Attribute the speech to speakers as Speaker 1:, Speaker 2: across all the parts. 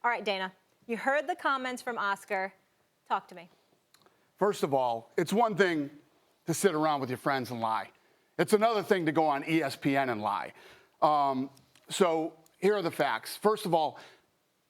Speaker 1: All right, Dana, you heard the comments from Oscar. Talk to me.
Speaker 2: First of all, it's one thing to sit around with your friends and lie. It's another thing to go on ESPN and lie. So here are the facts. First of all,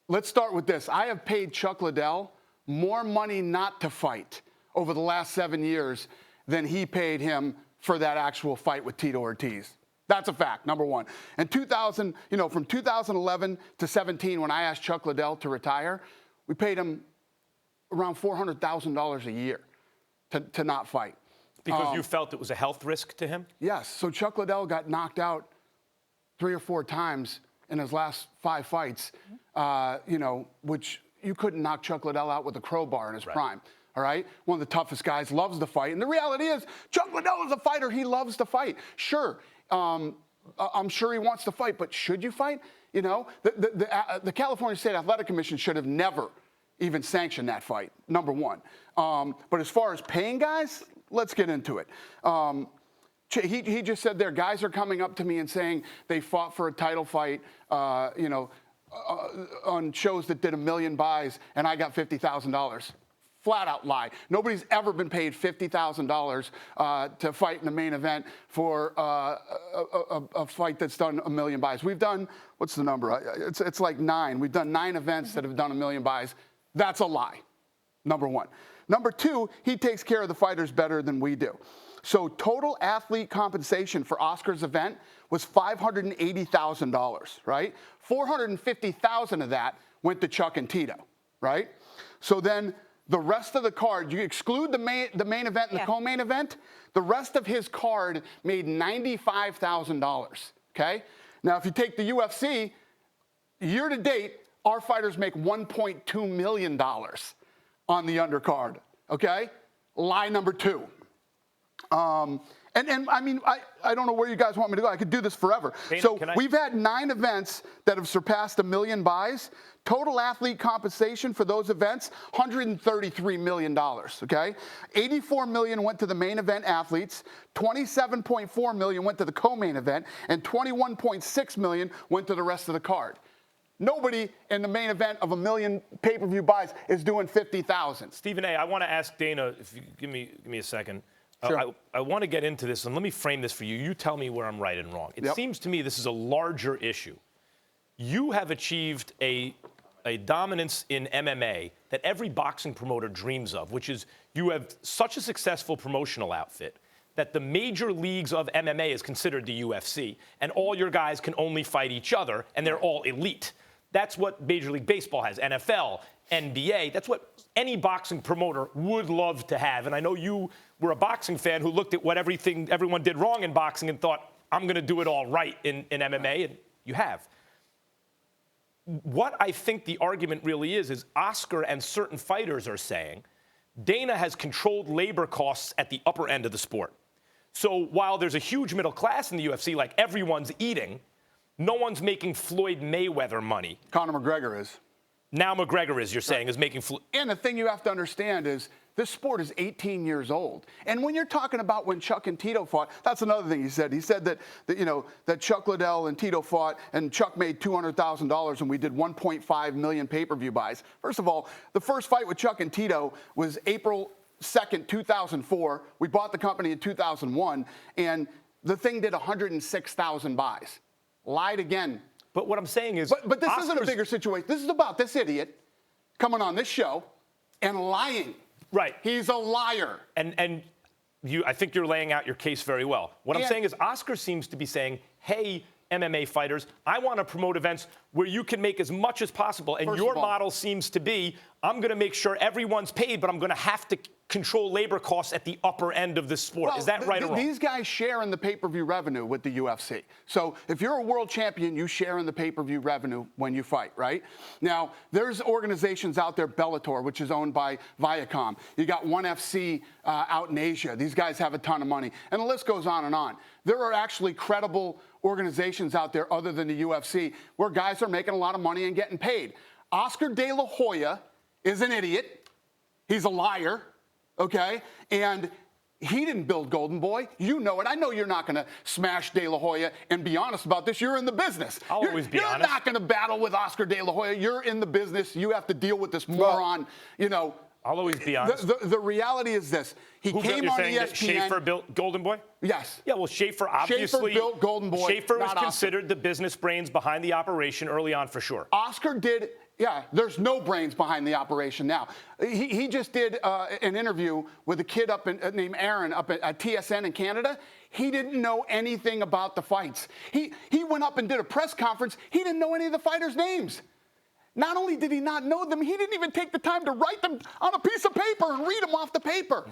Speaker 2: let's start with this. I have paid Chuck Liddell more money not to fight over the last 7 years than he paid him for that actual fight with Tito Ortiz. That's a fact, number one. And from 2011 to 17, when I asked Chuck Liddell to retire, we paid him around $400,000 a year to not fight.
Speaker 3: Because you felt it was a health risk to him?
Speaker 2: Yes. So Chuck Liddell got knocked out 3 or 4 times in his last 5 fights, which you couldn't knock Chuck Liddell out with a crowbar in his prime. All right? One of the toughest guys, loves to fight. And the reality is, Chuck Liddell is a fighter. He loves to fight. Sure, I'm sure he wants to fight, but should you fight? You know, the California State Athletic Commission should have never even sanctioned that fight, number one. But as far as paying guys, let's get into it. He just said there, guys are coming up to me and saying they fought for a title fight, on shows that did 1 million buys, and I got $50,000. Flat out lie. Nobody's ever been paid $50,000 to fight in the main event for a fight that's done 1 million buys. We've done, what's the number? It's like 9. We've done 9 events that have done 1 million buys. That's a lie, number one. Number two, he takes care of the fighters better than we do. So total athlete compensation for Oscar's event was $580,000, right? $450,000 of that went to Chuck and Tito, right? So then the rest of the card, you exclude the main event and the co-main event, the rest of his card made $95,000, okay? Now, if you take the UFC, year to date, our fighters make $1.2 million on the undercard, okay? Lie number two. I mean, I don't know where you guys want me to go. I could do this forever.
Speaker 3: Dana,
Speaker 2: so we've had 9 events that have surpassed 1 million buys. Total athlete compensation for those events, $133 million, okay? $84 million went to the main event athletes, $27.4 million went to the co-main event, and $21.6 million went to the rest of the card. Nobody in the main event of 1 million pay-per-view buys is doing 50,000.
Speaker 3: Stephen A., I want to ask Dana, if you give me a second.
Speaker 2: Sure.
Speaker 3: I want to get into this, and let me frame this for you. You tell me where I'm right and wrong. It seems to me this is a larger issue. You have achieved a dominance in MMA that every boxing promoter dreams of, which is you have such a successful promotional outfit that the major leagues of MMA is considered the UFC, and all your guys can only fight each other, and they're all elite. That's what Major League Baseball has, NFL, NBA. That's what any boxing promoter would love to have. And I know you were a boxing fan who looked at what everyone did wrong in boxing and thought, I'm going to do it all right in MMA, and you have. What I think the argument really is Oscar and certain fighters are saying Dana has controlled labor costs at the upper end of the sport. So while there's a huge middle class in the UFC, like everyone's eating, no one's making Floyd Mayweather money.
Speaker 2: Conor McGregor is.
Speaker 3: Now McGregor is, you're saying, is making Floyd.
Speaker 2: And the thing you have to understand is this sport is 18 years old. And when you're talking about when Chuck and Tito fought, that's another thing he said. He said that Chuck Liddell and Tito fought, and Chuck made $200,000, and we did 1.5 million pay-per-view buys. First of all, the first fight with Chuck and Tito was April 2nd, 2004. We bought the company in 2001, and the thing did 106,000 buys. Lied again.
Speaker 3: But what I'm saying is...
Speaker 2: But this isn't a bigger situation. This is about this idiot coming on this show and lying.
Speaker 3: Right.
Speaker 2: He's a liar.
Speaker 3: And I think you're laying out your case very well. What I'm saying is Oscar seems to be saying, hey, MMA fighters, I want to promote events where you can make as much as possible. And your model seems to be, I'm going to make sure everyone's paid, but I'm going to have to control labor costs at the upper end of this sport. Is that right or wrong?
Speaker 2: These guys share in the pay-per-view revenue with the UFC. So if you're a world champion, you share in the pay-per-view revenue when you fight, right? Now, there's organizations out there, Bellator, which is owned by Viacom. You got ONE FC out in Asia. These guys have a ton of money. And the list goes on and on. There are actually credible organizations out there other than the UFC where guys are making a lot of money and getting paid. Oscar De La Hoya is an idiot. He's a liar, okay? And He didn't build Golden Boy. You know it. I know you're not going to smash De La Hoya and be honest about this. You're in the business.
Speaker 3: I'll always be honest.
Speaker 2: You're not going to battle with Oscar De La Hoya. You're in the business. You have to deal with this moron. I'll
Speaker 3: always be honest.
Speaker 2: The reality is this. He came on ESPN.
Speaker 3: Schaefer built Golden Boy?
Speaker 2: Yes.
Speaker 3: Yeah, well, Schaefer obviously
Speaker 2: built Golden Boy.
Speaker 3: Schaefer was
Speaker 2: not
Speaker 3: considered the business brains behind the operation early on for sure.
Speaker 2: Oscar did. Yeah, there's no brains behind the operation now. He just did an interview with a kid named Aaron up at TSN in Canada. He didn't know anything about the fights. He went up and did a press conference. He didn't know any of the fighters' names. Not only did he not know them, he didn't even take the time to write them on a piece of paper and read them off the paper.